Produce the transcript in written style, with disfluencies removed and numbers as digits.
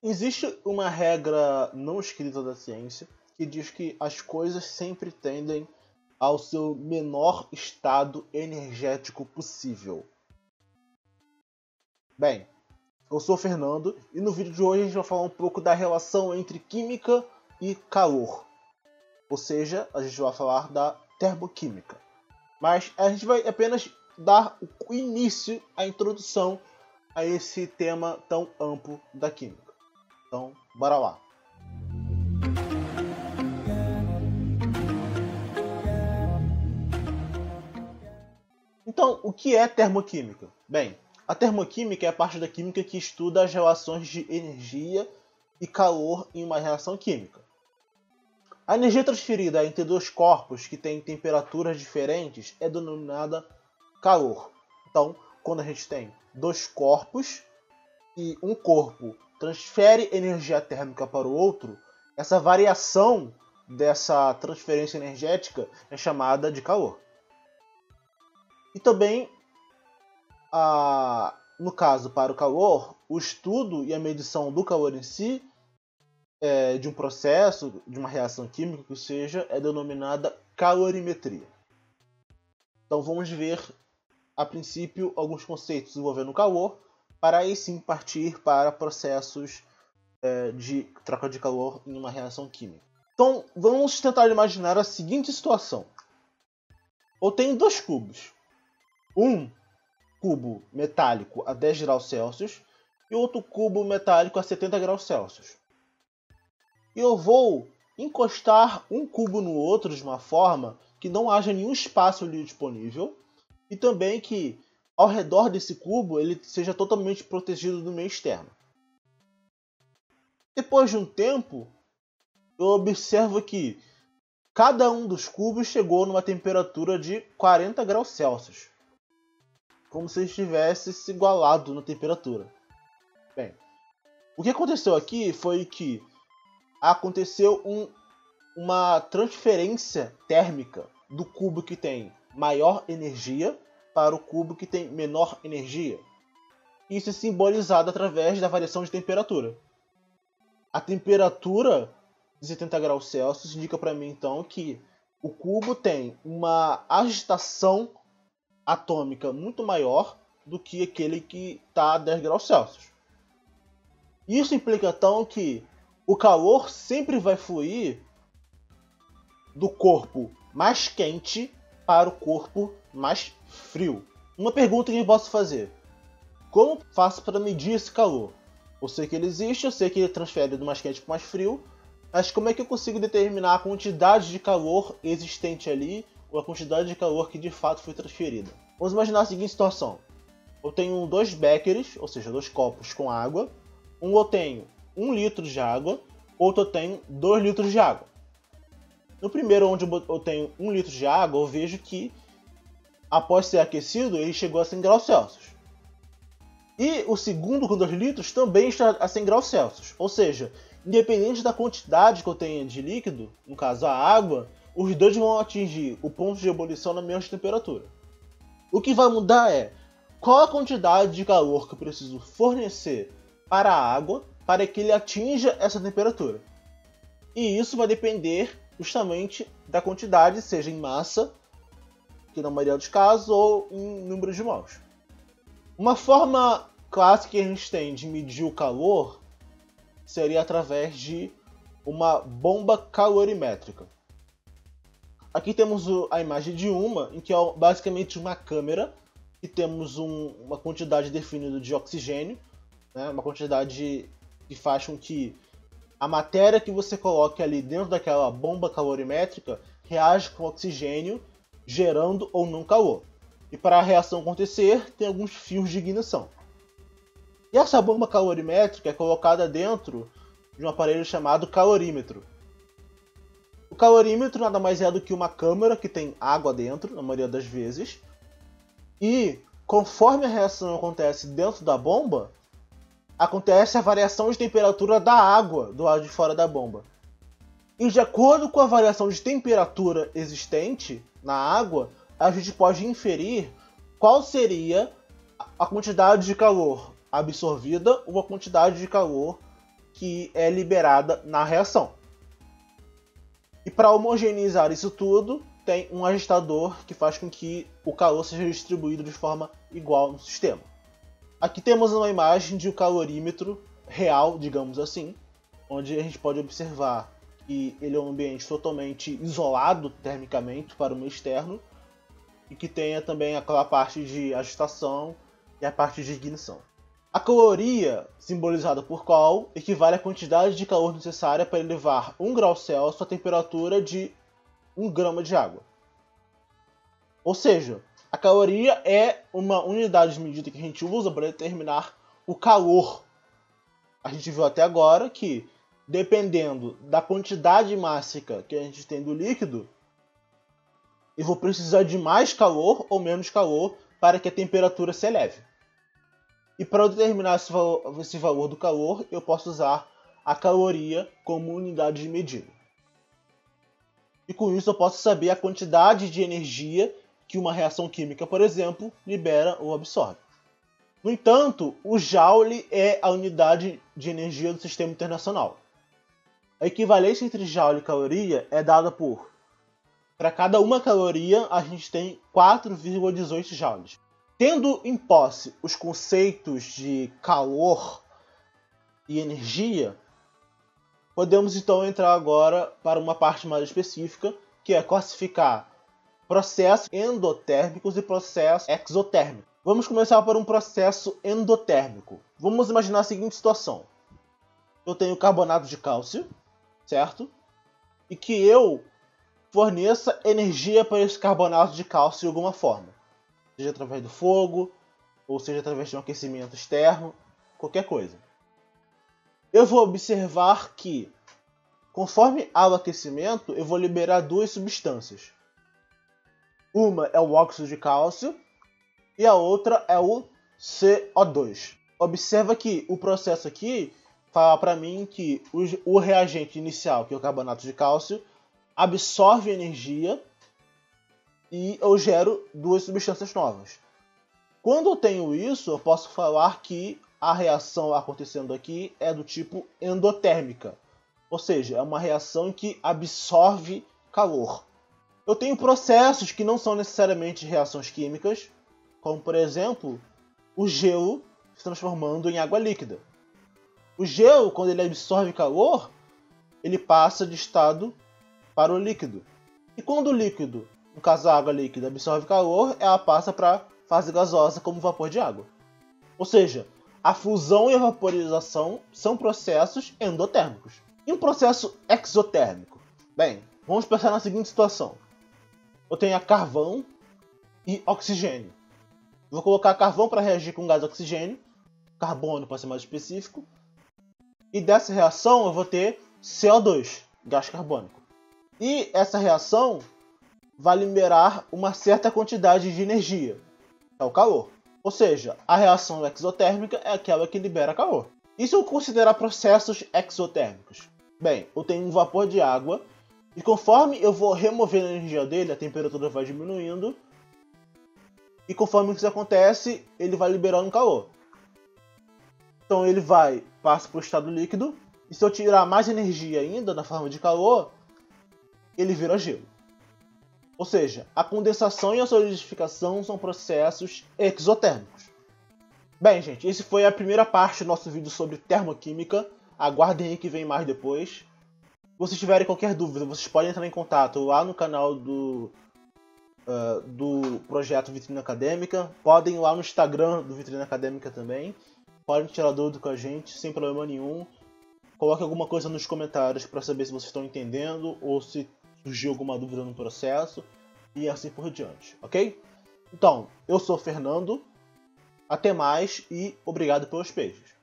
Existe uma regra não escrita da ciência que diz que as coisas sempre tendem ao seu menor estado energético possível. Bem, eu sou o Fernando e no vídeo de hoje a gente vai falar um pouco da relação entre química e calor. Ou seja, a gente vai falar da termoquímica. Mas a gente vai apenas dar o início, a introdução a esse tema tão amplo da química. Então, bora lá. Então, o que é termoquímica? Bem, a termoquímica é a parte da química que estuda as relações de energia e calor em uma reação química. A energia transferida entre dois corpos que têm temperaturas diferentes é denominada calor. Então, quando a gente tem dois corpos e um corpo transfere energia térmica para o outro, essa variação dessa transferência energética é chamada de calor. E também, no caso para o calor, o estudo e a medição do calor em si, de um processo, de uma reação química que seja, é denominada calorimetria. Então vamos ver, a princípio, alguns conceitos envolvendo o calor, para aí sim partir para processos de troca de calor em uma reação química. Então vamos tentar imaginar a seguinte situação. Eu tenho dois cubos. Um cubo metálico a 10 graus Celsius e outro cubo metálico a 70 graus Celsius. E eu vou encostar um cubo no outro de uma forma que não haja nenhum espaço ali disponível e também que ao redor desse cubo ele seja totalmente protegido do meio externo. Depois de um tempo, eu observo que cada um dos cubos chegou numa temperatura de 40 graus Celsius. Como se estivesse se igualado na temperatura. Bem, o que aconteceu aqui foi que aconteceu uma transferência térmica do cubo que tem maior energia para o cubo que tem menor energia. Isso é simbolizado através da variação de temperatura. A temperatura de 70 graus Celsius indica para mim então que o cubo tem uma agitação atômica muito maior do que aquele que está a 10 graus Celsius. Isso implica então que o calor sempre vai fluir do corpo mais quente para o corpo mais frio. Uma pergunta que eu posso fazer: como faço para medir esse calor? Eu sei que ele existe, eu sei que ele transfere do mais quente para o mais frio, mas como é que eu consigo determinar a quantidade de calor existente ali ou a quantidade de calor que de fato foi transferida? Vamos imaginar a seguinte situação. Eu tenho dois beckers, ou seja, dois copos com água. Um eu tenho 1 litro de água, outro eu tenho 2 litros de água. No primeiro, onde eu tenho 1 litro de água, eu vejo que após ser aquecido, ele chegou a 100 graus Celsius. E o segundo, com 2 litros, também está a 100 graus Celsius. Ou seja, independente da quantidade que eu tenha de líquido, no caso a água, os dois vão atingir o ponto de ebulição na mesma temperatura. O que vai mudar é qual a quantidade de calor que eu preciso fornecer para a água para que ele atinja essa temperatura. E isso vai depender justamente da quantidade, seja em massa, que na maioria dos casos, ou em número de mols. Uma forma clássica que a gente tem de medir o calor seria através de uma bomba calorimétrica. Aqui temos a imagem de em que é basicamente uma câmera, que temos uma quantidade definida de oxigênio, né, uma quantidade que faz com que a matéria que você coloque ali dentro daquela bomba calorimétrica reage com oxigênio, gerando ou não calor. E para a reação acontecer, tem alguns fios de ignição. E essa bomba calorimétrica é colocada dentro de um aparelho chamado calorímetro. O calorímetro nada mais é do que uma câmara que tem água dentro, na maioria das vezes. E conforme a reação acontece dentro da bomba, acontece a variação de temperatura da água do lado de fora da bomba. E de acordo com a variação de temperatura existente na água, a gente pode inferir qual seria a quantidade de calor absorvida ou a quantidade de calor que é liberada na reação. E para homogeneizar isso tudo, tem um ajustador que faz com que o calor seja distribuído de forma igual no sistema. Aqui temos uma imagem de um calorímetro real, digamos assim, onde a gente pode observar que ele é um ambiente totalmente isolado termicamente para o meio externo e que tenha também aquela parte de ajustação e a parte de ignição. A caloria, simbolizada por Col, equivale à quantidade de calor necessária para elevar 1 grau Celsius a temperatura de 1 grama de água. Ou seja, a caloria é uma unidade de medida que a gente usa para determinar o calor. A gente viu até agora que, dependendo da quantidade máxima que a gente tem do líquido, eu vou precisar de mais calor ou menos calor para que a temperatura se eleve. E para determinar esse valor do calor, eu posso usar a caloria como unidade de medida. E com isso eu posso saber a quantidade de energia que uma reação química, por exemplo, libera ou absorve. No entanto, o Joule é a unidade de energia do sistema internacional. A equivalência entre Joule e caloria é dada por: para cada uma caloria, a gente tem 4,18 joules. Tendo em posse os conceitos de calor e energia, podemos então entrar agora para uma parte mais específica, que é classificar processos endotérmicos e processos exotérmicos. Vamos começar por um processo endotérmico. Vamos imaginar a seguinte situação. Eu tenho carbonato de cálcio, certo? E que eu forneça energia para esse carbonato de cálcio de alguma forma. Seja através do fogo, ou seja através de um aquecimento externo, qualquer coisa. Eu vou observar que, conforme há o aquecimento, eu vou liberar duas substâncias. Uma é o óxido de cálcio e a outra é o CO2. Observa que o processo aqui fala para mim que o reagente inicial, que é o carbonato de cálcio, absorve energia e eu gero duas substâncias novas. Quando eu tenho isso, eu posso falar que a reação acontecendo aqui é do tipo endotérmica, ou seja, é uma reação que absorve calor. Eu tenho processos que não são necessariamente reações químicas, como por exemplo, o gelo se transformando em água líquida. O gelo, quando ele absorve calor, ele passa de estado para o líquido. E quando o líquido, no caso a água líquida, absorve calor, ela passa para a fase gasosa como vapor de água. Ou seja, a fusão e a vaporização são processos endotérmicos. E um processo exotérmico? Bem, vamos pensar na seguinte situação. Eu tenho carvão e oxigênio. Vou colocar carvão para reagir com gás oxigênio, carbono para ser mais específico, e dessa reação eu vou ter CO2, gás carbônico. E essa reação vai liberar uma certa quantidade de energia, é o calor. Ou seja, a reação exotérmica é aquela que libera calor. E se eu considerar processos exotérmicos? Bem, eu tenho um vapor de água, e conforme eu vou removendo a energia dele, a temperatura vai diminuindo, e conforme isso acontece, ele vai liberando calor. Então ele passa para o estado líquido, e se eu tirar mais energia ainda na forma de calor, ele vira gelo. Ou seja, a condensação e a solidificação são processos exotérmicos. Bem, gente, essa foi a primeira parte do nosso vídeo sobre termoquímica. Aguardem aí que vem mais depois. Se vocês tiverem qualquer dúvida, vocês podem entrar em contato lá no canal do projeto Vitrine Acadêmica. Podem ir lá no Instagram do Vitrine Acadêmica também. Podem tirar dúvida com a gente, sem problema nenhum. Coloque alguma coisa nos comentários para saber se vocês estão entendendo ou se surgiu alguma dúvida no processo e assim por diante, ok? Então, eu sou o Fernando, até mais e obrigado pelos beijos.